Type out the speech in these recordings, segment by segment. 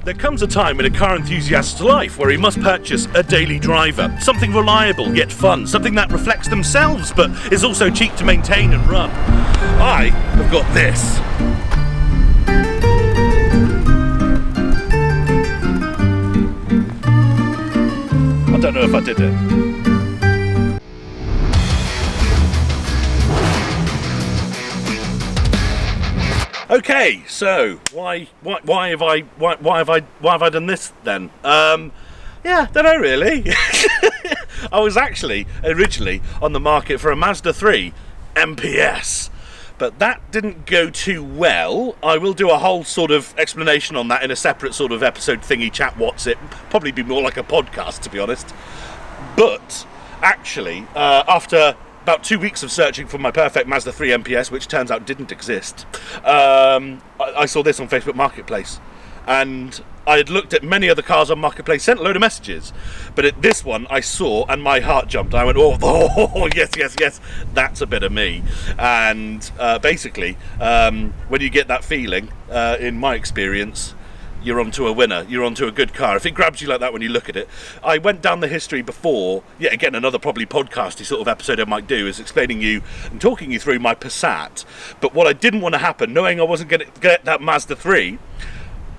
There comes a time in a car enthusiast's life where he must purchase a daily driver, something reliable yet fun, something that reflects themselves but is also cheap to maintain and run. I have got this. I don't know if I did it. Okay, so why have I done this then? Yeah, don't know really. I was actually originally on the market for a Mazda 3 MPS, but that didn't go too well. I will do a whole sort of explanation on that in a separate sort of episode thingy, chat what's it, probably be more like a podcast to be honest. But actually, after about 2 weeks of searching for my perfect Mazda 3 MPS, which turns out didn't exist, I saw this on Facebook Marketplace. And I had looked at many other cars on Marketplace, sent a load of messages, but at this one I saw and my heart jumped. I went, oh yes, that's a bit of me. And basically, when you get that feeling, in my experience, you're onto a winner, you're onto a good car. If it grabs you like that when you look at it. I went down the history before, yet again another probably podcasty sort of episode I might do is explaining you and talking you through my Passat. But what I didn't want to happen, knowing I wasn't going to get that Mazda 3,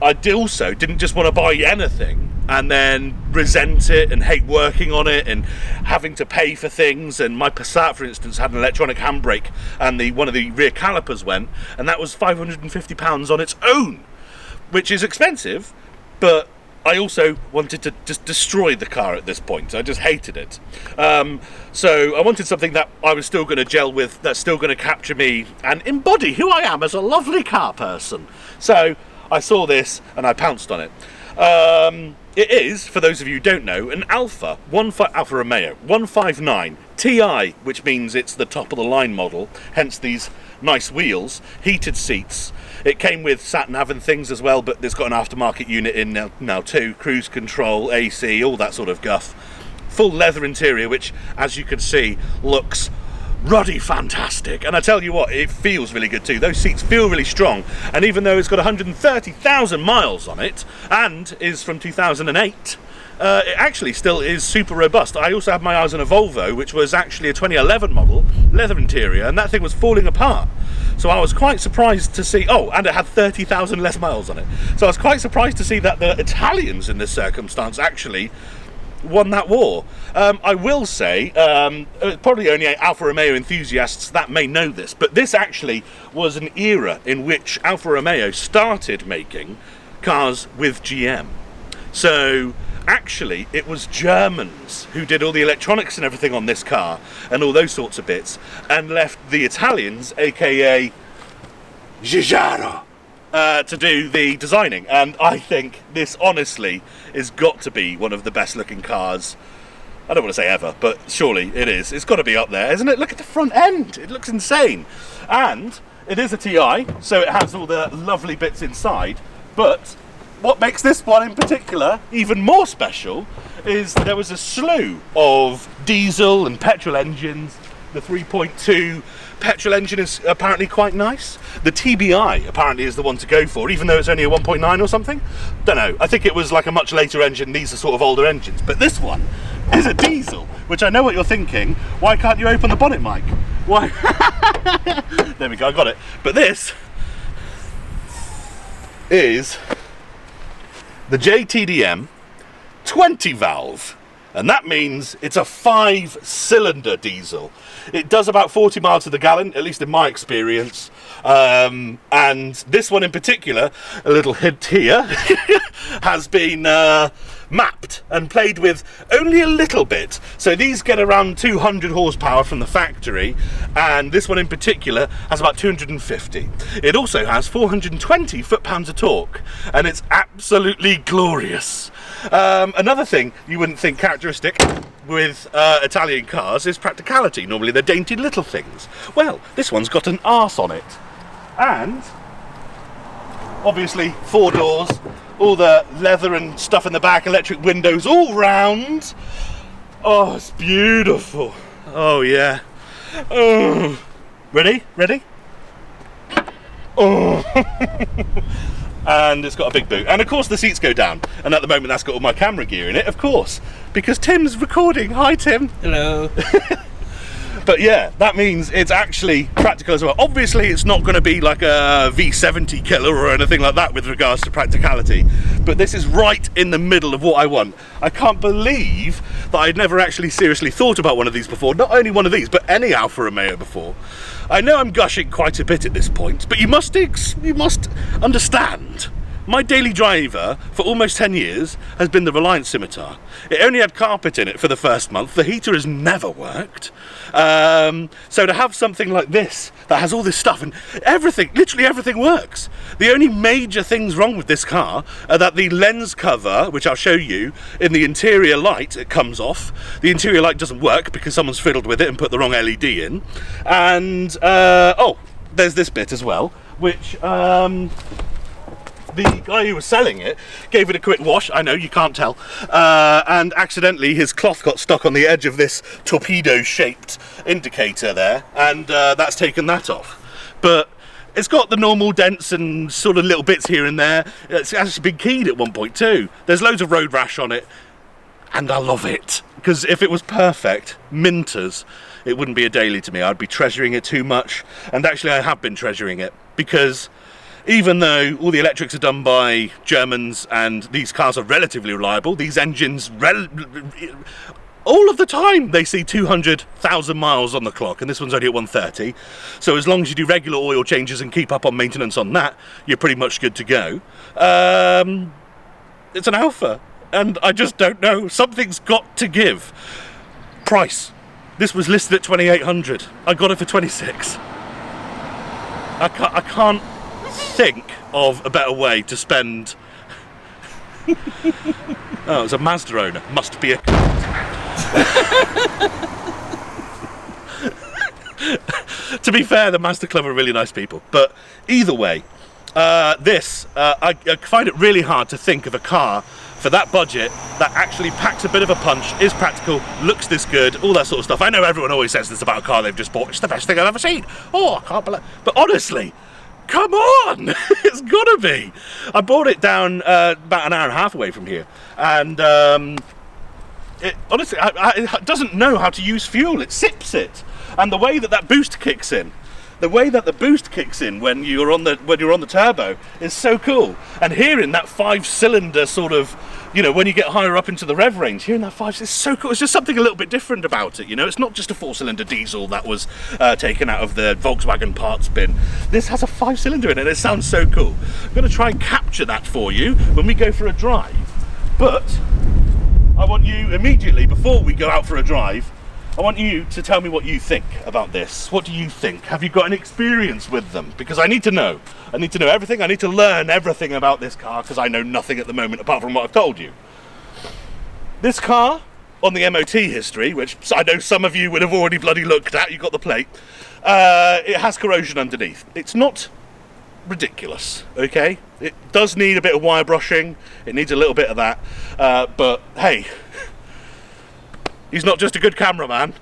I also didn't just want to buy anything and then resent it and hate working on it and having to pay for things. And my Passat, for instance, had an electronic handbrake and one of the rear calipers went, and that was £550 on its own, which is expensive, but I also wanted to just destroy the car at this point. I just hated it. So I wanted something that I was still going to gel with, that's still going to capture me and embody who I am as a lovely car person. So I saw this and I pounced on it. It is, for those of you who don't know, an Alfa Romeo 159 Ti, which means it's the top of the line model, hence these nice wheels, heated seats. It came with sat-nav and things as well, but it's got an aftermarket unit in now too, cruise control, AC, all that sort of guff. Full leather interior, which, as you can see, looks ruddy fantastic. And I tell you what, it feels really good too. Those seats feel really strong, and even though it's got 130,000 miles on it and is from 2008, it actually still is super robust. I also had my eyes on a Volvo, which was actually a 2011 model, leather interior, and that thing was falling apart. So I was quite surprised to see, and it had 30,000 less miles on it. So I was quite surprised to see that the Italians in this circumstance actually won that war. I will say, probably only Alfa Romeo enthusiasts that may know this, but this actually was an era in which Alfa Romeo started making cars with GM. So actually it was Germans who did all the electronics and everything on this car and all those sorts of bits, and left the Italians, aka Giugiaro, to do the designing. And I think this honestly is got to be one of the best looking cars, I don't want to say ever, but surely it is. It's got to be up there, isn't it? Look at the front end, it looks insane. And it is a TI, so it has all the lovely bits inside, but what makes this one in particular even more special is there was a slew of diesel and petrol engines. The 3.2 petrol engine is apparently quite nice. The TBI apparently is the one to go for, even though it's only a 1.9 or something. Don't know, I think it was like a much later engine. These are sort of older engines, but this one is a diesel, which I know what you're thinking. Why can't you open the bonnet, Mike? Why? There we go, I got it. But this is the JTDM 20 valve, and that means it's a 5-cylinder diesel. It does about 40 miles to the gallon, at least in my experience. And this one in particular, a little hint here, has been mapped and played with only a little bit. So these get around 200 horsepower from the factory, and this one in particular has about 250. It also has 420 foot-pounds of torque, and it's absolutely glorious. Another thing you wouldn't think characteristic with Italian cars is practicality. Normally they're dainty little things. Well, this one's got an arse on it, and obviously 4 doors, all the leather and stuff in the back, electric windows all round. Oh, it's beautiful. Oh yeah. Oh, ready? Oh. and it's got a big boot, and of course the seats go down, and at the moment that's got all my camera gear in it, of course, because Tim's recording. Hi Tim. Hello. But yeah, that means it's actually practical as well. Obviously, it's not going to be like a V70 killer or anything like that with regards to practicality, but this is right in the middle of what I want. I can't believe that I'd never actually seriously thought about one of these before. Not only one of these, but any Alfa Romeo before. I know I'm gushing quite a bit at this point, but you must understand. My daily driver for almost 10 years has been the Reliant Scimitar. It only had carpet in it for the first month. The heater has never worked. So to have something like this that has all this stuff and everything, literally everything works. The only major things wrong with this car are that the lens cover, which I'll show you, in the interior light, it comes off. The interior light doesn't work because someone's fiddled with it and put the wrong LED in. And, there's this bit as well, which, the guy who was selling it gave it a quick wash. I know you can't tell, and accidentally his cloth got stuck on the edge of this torpedo-shaped indicator there, and that's taken that off. But it's got the normal dents and sort of little bits here and there. It's actually been keyed at one point too. There's loads of road rash on it, and I love it, because if it was perfect, minters, it wouldn't be a daily to me. I'd be treasuring it too much, and actually I have been treasuring it, because even though all the electrics are done by Germans and these cars are relatively reliable, these engines, all of the time they see 200,000 miles on the clock, and this one's only at 130. So as long as you do regular oil changes and keep up on maintenance on that, you're pretty much good to go. It's an Alfa, and I just don't know. Something's got to give. Price. This was listed at 2,800. I got it for 26. I can't think of a better way to spend. Oh, it's a Mazda owner. Must be a To be fair, the Mazda Club are really nice people, but either way, I find it really hard to think of a car for that budget that actually packs a bit of a punch, is practical, looks this good, all that sort of stuff. I know everyone always says this about a car they've just bought. It's the best thing I've ever seen. Oh, I can't believe. But honestly, come on, it's gotta be. I bought it down about an hour and a half away from here, and it doesn't know how to use fuel. It sips it, and the way that boost kicks in, when you're on the turbo is so cool. And hearing that 5-cylinder sort of, you know, when you get higher up into the rev range, hearing that 5 is so cool. It's just something a little bit different about it, you know. It's not just a 4-cylinder diesel that was taken out of the Volkswagen parts bin. This has a 5-cylinder in it, and it sounds so cool. I'm going to try and capture that for you when we go for a drive. But I want you immediately, before we go out for a drive, I want you to tell me what you think about this. What do you think? Have you got an experience with them? Because I need to know. I need to know everything. I need to learn everything about this car, because I know nothing at the moment apart from what I've told you. This car, on the MOT history, which I know some of you would have already bloody looked at, you got the plate, it has corrosion underneath. It's not ridiculous, okay? It does need a bit of wire brushing. It needs a little bit of that. But hey, he's not just a good cameraman.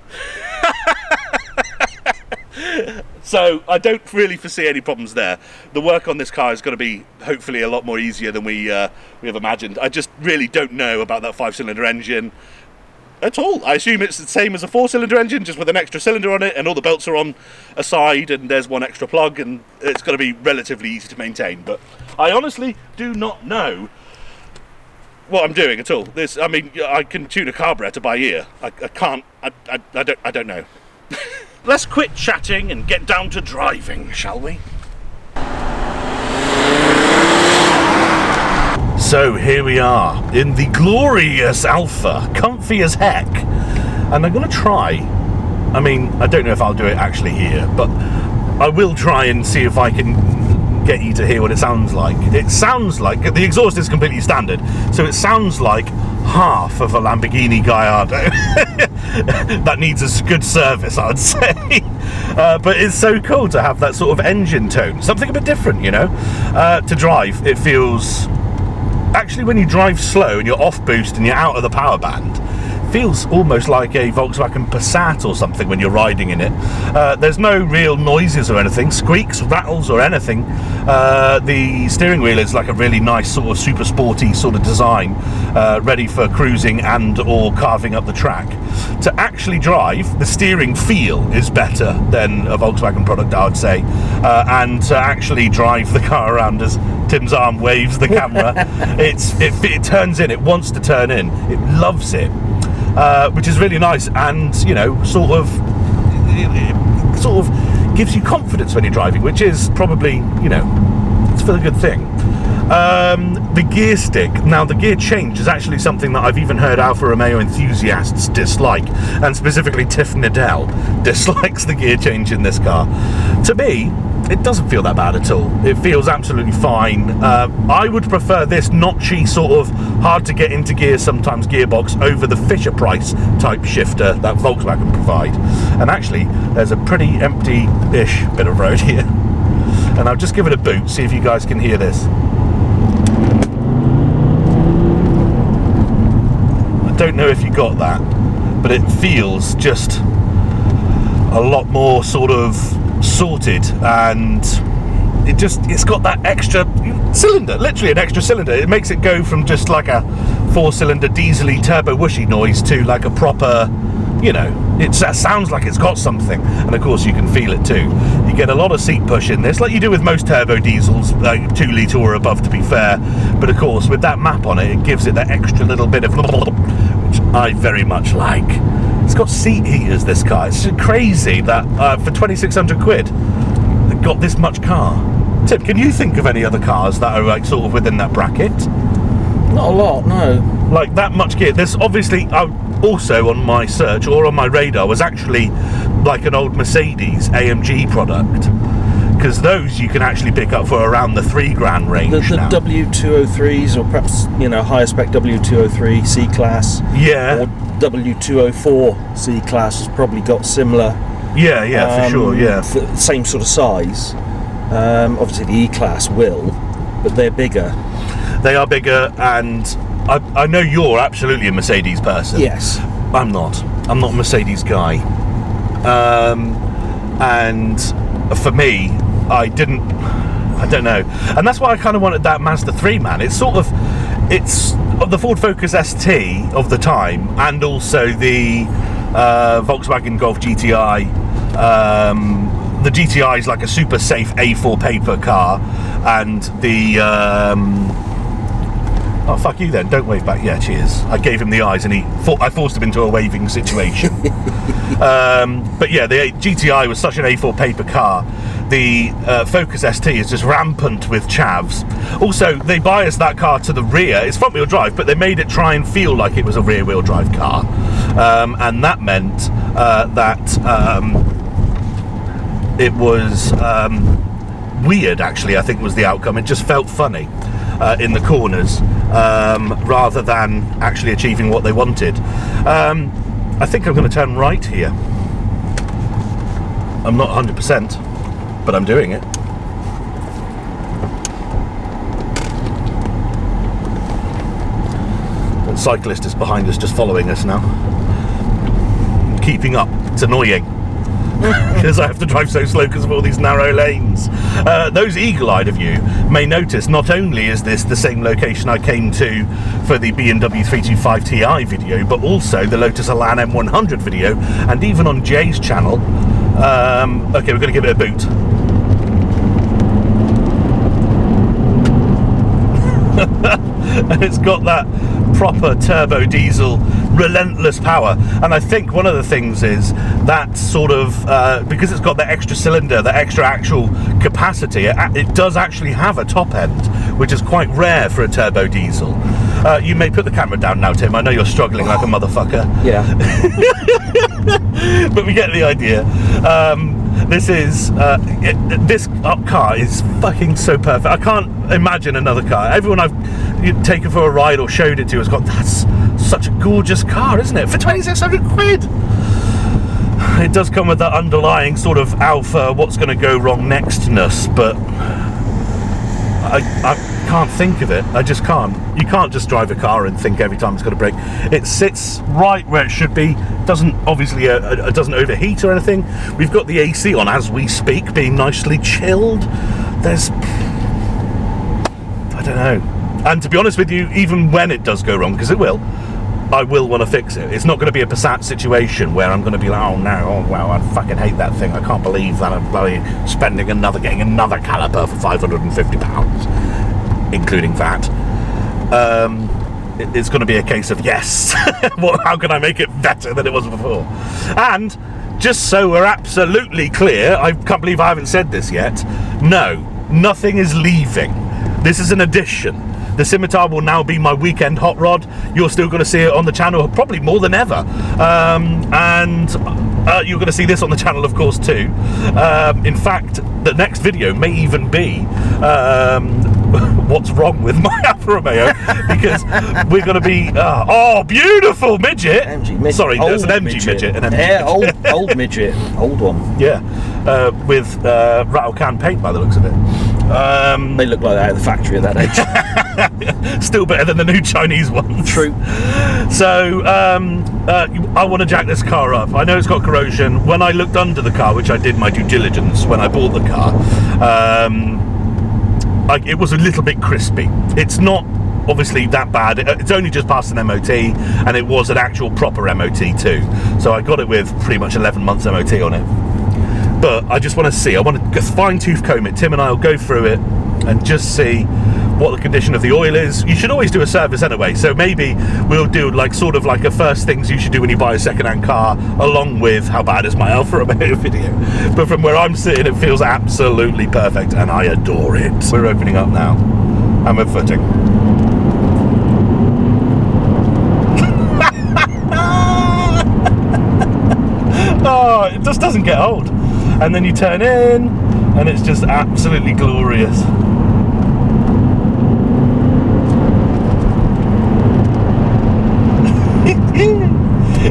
So I don't really foresee any problems there. The work on this car is going to be hopefully a lot more easier than we have imagined. I just really don't know about that 5-cylinder engine at all. I assume it's the same as a 4-cylinder engine, just with an extra cylinder on it, and all the belts are on a side, and there's one extra plug, and it's going to be relatively easy to maintain. But I honestly do not know what I'm doing at all. I mean, I can tune a carburetor by ear. I can't. I don't know. Let's quit chatting and get down to driving, shall we? So here we are in the glorious Alfa, comfy as heck, and I'm going to try. I mean, I don't know if I'll do it actually here, but I will try and see if I can get you to hear what it sounds like. It sounds like, the exhaust is completely standard, so it sounds like half of a Lamborghini Gallardo. That needs a good service, I'd say. But it's so cool to have that sort of engine tone, something a bit different, you know. To drive, it feels, actually when you drive slow and you're off boost and you're out of the power band, feels almost like a Volkswagen Passat or something when you're riding in it. There's no real noises or anything, squeaks, rattles or anything. The steering wheel is like a really nice sort of super sporty sort of design, ready for cruising and or carving up the track. To actually drive, the steering feel is better than a Volkswagen product, I would say, and to actually drive the car around, as Tim's arm waves the camera, it turns in, it wants to turn in, it loves it, which is really nice, and you know, sort of gives you confidence when you're driving, which is probably, you know, it's for the good thing. The gear stick, now the gear change is actually something that I've even heard Alfa Romeo enthusiasts dislike, and specifically Tiff Needell dislikes the gear change in this car. To me, it doesn't feel that bad at all. It feels absolutely fine. I would prefer this notchy sort of hard to get into gear sometimes gearbox over the Fisher Price type shifter that Volkswagen provide. And actually, there's a pretty empty-ish bit of road here. And I'll just give it a boot, see if you guys can hear this. I don't know if you got that, but it feels just a lot more sort of sorted, and it's got that extra cylinder, literally an extra cylinder. It makes it go from just like a 4-cylinder diesely turbo whooshy noise to like a proper, you know, it sounds like it's got something, and of course you can feel it too. You get a lot of seat push in this, like you do with most turbo diesels, like 2 litre or above to be fair, but of course with that map on it, it gives it that extra little bit of which I very much like. It's got seat heaters, this car. It's crazy that for 2,600 quid it got this much car. Tim, can you think of any other cars that are like sort of within that bracket? Not a lot, no. Like that much gear. There's obviously also on my search or on my radar was actually like an old Mercedes AMG product, because those you can actually pick up for around the $3,000 range. The now. W203s, or perhaps, you know, higher spec W203 C class. Yeah. Or W204 C class has probably got similar. Yeah, for sure. Yeah. Same sort of size. Obviously the E class will, but they're bigger. They are bigger, and I know you're absolutely a Mercedes person. Yes. I'm not a Mercedes guy. And for me, I don't know. And that's why I kind of wanted that Mazda 3, man. It's the Ford Focus ST of the time, and also the Volkswagen Golf GTI. The GTI is like a super safe A4 paper car, and the oh, fuck you then, don't wave back. Yeah, cheers. I gave him the eyes and I forced him into a waving situation. But yeah, the GTI was such an A4 paper car. The Focus ST is just rampant with chavs. Also, they biased that car to the rear. It's front wheel drive, but they made it try and feel like it was a rear wheel drive car. And that meant that it was weird, actually, I think was the outcome. It just felt funny in the corners, rather than actually achieving what they wanted. I think I'm going to turn right here. I'm not 100%, but I'm doing it. The cyclist is behind us, just following us now. Keeping up. It's annoying. Because I have to drive so slow because of all these narrow lanes. Those eagle-eyed of you may notice not only is this the same location I came to for the BMW 325 Ti video, but also the Lotus Elan M100 video, and even on Jay's channel. Okay, we're going to give it a boot. And it's got that proper turbo diesel relentless power, and I think one of the things is that sort of because it's got the extra cylinder, the extra actual capacity, it does actually have a top end, which is quite rare for a turbo diesel. You may put the camera down now, Tim. I know you're struggling like a motherfucker. Yeah. But we get the idea. This car is fucking so perfect. I can't imagine another car. Everyone I've taken for a ride or showed it to has gone, that's such a gorgeous car, isn't it? For 2,600 quid. It does come with that underlying sort of alpha, what's going to go wrong nextness, but I can't think of it. I just can't. You can't just drive a car and think every time it's got to brake. It sits right where it should be. Doesn't obviously doesn't overheat or anything. We've got the AC on as we speak, being nicely chilled. There's, I don't know. And to be honest with you, even when it does go wrong, because it will, I will want to fix it. It's not going to be a Passat situation where I'm going to be like, oh no, oh wow, I fucking hate that thing. I can't believe that I'm bloody getting another caliper for £550, including VAT. It's going to be a case of yes. How can I make it better than it was before? And just so we're absolutely clear, I can't believe I haven't said this yet. No, nothing is leaving. This is an addition. The Scimitar will now be my weekend hot rod. You're still going to see it on the channel, probably more than ever. And you're going to see this on the channel, of course, too. In fact, the next video may even be what's wrong with my Alfa Romeo, because we're going to be oh, beautiful Midget. MG Midget. Sorry, there's an MG Midget. An MG yeah, Midget. old Midget, old one. Yeah, with rattle can paint by the looks of it. They look like they're out of the factory at that age. Still better than the new Chinese ones. True. So I want to jack this car up. I know it's got corrosion. When I looked under the car, which I did my due diligence when I bought the car, it was a little bit crispy. It's not obviously that bad. It's only just passed an MOT, and it was an actual proper MOT too. So I got it with pretty much 11 months MOT on it. But I just want to see. I want to fine-tooth comb it. Tim and I will go through it and just see what the condition of the oil is. You should always do a service anyway, so maybe we'll do sort of like a first things you should do when you buy a second-hand car, along with how bad is my Alfa Romeo video. But from where I'm sitting, it feels absolutely perfect, and I adore it. We're opening up now, and we're footing. Oh, it just doesn't get old. And then you turn in, and it's just absolutely glorious.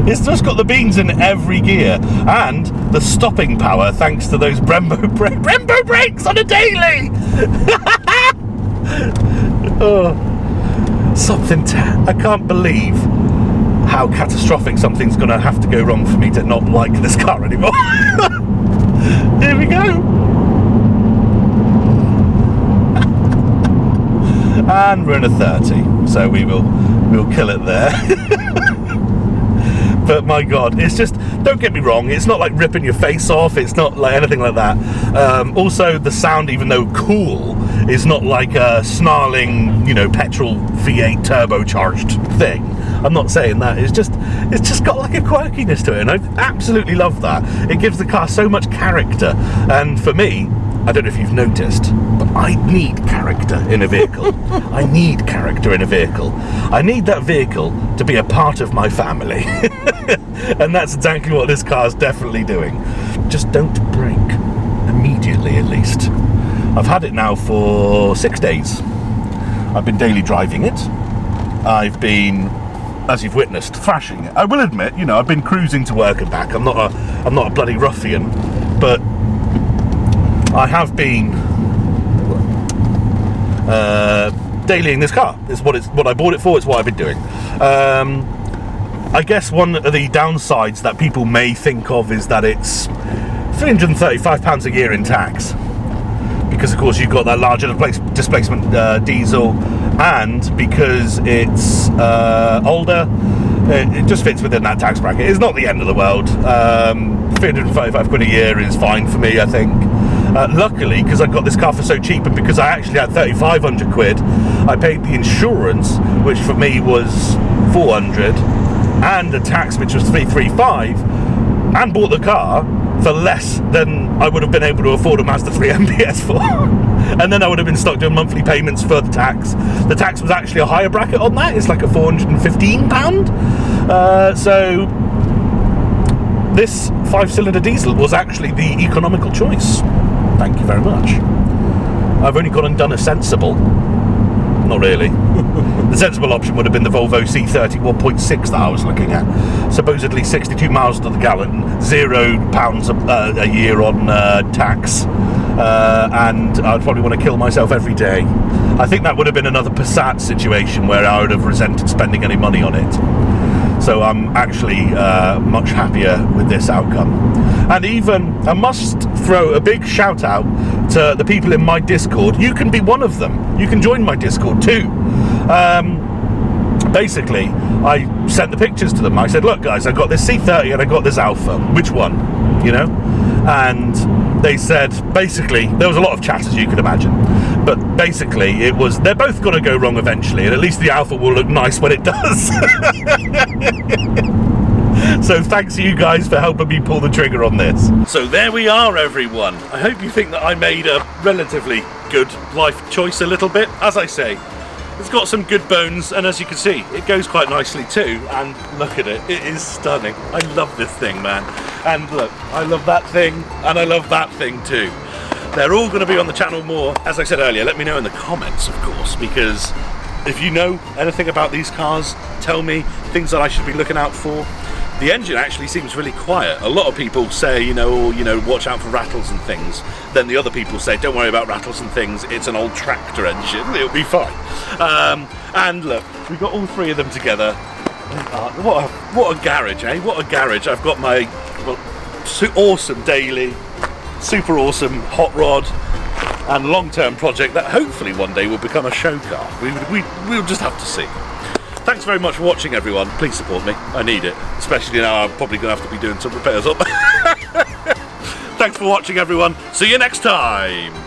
It's just got the beans in every gear, and the stopping power thanks to those Brembo brakes on a daily. Oh, I can't believe how catastrophic something's going to have to go wrong for me to not like this car anymore. Here we go. And we're in a 30, so we'll kill it there. But my God, it's just, don't get me wrong, it's not like ripping your face off, it's not like anything like that. Also, the sound, even though cool, is not like a snarling, petrol V8 turbocharged thing. I'm not saying that. It's just got like a quirkiness to it, and I absolutely love that. It gives the car so much character, and for me, I don't know if you've noticed, but I need character in a vehicle. I need character in a vehicle. I need that vehicle to be a part of my family. And that's exactly what this car's definitely doing. Just don't brake. Immediately, at least. I've had it now for 6 days. I've been daily driving it. I've been, as you've witnessed, thrashing it. I will admit, I've been cruising to work and back. I'm not a bloody ruffian, but I have been dailying this car. It's what I bought it for. It's what I've been doing. I guess one of the downsides that people may think of is that it's £335 a year in tax, because of course you've got that larger displacement diesel, and because it's older, it just fits within that tax bracket. It's not the end of the world. 335 quid a year is fine for me, I think. Luckily, because I got this car for so cheap, and because I actually had 3,500 quid, I paid the insurance, which for me was 400, and the tax, which was 335, and bought the car for less than I would have been able to afford a Mazda 3 MPS for. And then I would have been stuck doing monthly payments for the tax. The tax was actually a higher bracket on that. It's like a £415. So this 5-cylinder diesel was actually the economical choice. Thank you very much. I've only gone and done a sensible. Not really. The sensible option would have been the Volvo C30 1.6 that I was looking at. Supposedly 62 miles to the gallon, £0 a year on tax, and I'd probably want to kill myself every day. I think that would have been another Passat situation where I would have resented spending any money on it. So I'm actually much happier with this outcome. And even, I must throw a big shout out to the people in my Discord. You can be one of them. You can join my Discord too. Basically, I sent the pictures to them. I said, look guys, I got this C30 and I got this Alpha. Which one? You know? And they said, basically, there was a lot of chat as you can imagine. But basically, it was, they're both going to go wrong eventually, and at least the Alpha will look nice when it does. So thanks to you guys for helping me pull the trigger on this. So there we are, everyone. I hope you think that I made a relatively good life choice a little bit. As I say, it's got some good bones, and as you can see, it goes quite nicely too. And look at it, it is stunning. I love this thing, man. And look, I love that thing, and I love that thing too. They're all going to be on the channel more. As I said earlier, let me know in the comments, of course, because if you know anything about these cars, tell me things that I should be looking out for. The engine actually seems really quiet. A lot of people say, you know, watch out for rattles and things. Then the other people say, don't worry about rattles and things. It's an old tractor engine. It'll be fine. And look, we've got all three of them together. What a garage, eh? What a garage. I've got my awesome daily, super awesome hot rod, and long-term project that hopefully one day will become a show car. We'll just have to see. Thanks very much for watching, everyone. Please support me. I need it, especially now I'm probably going to have to be doing some repairs up. Thanks for watching, everyone. See you next time.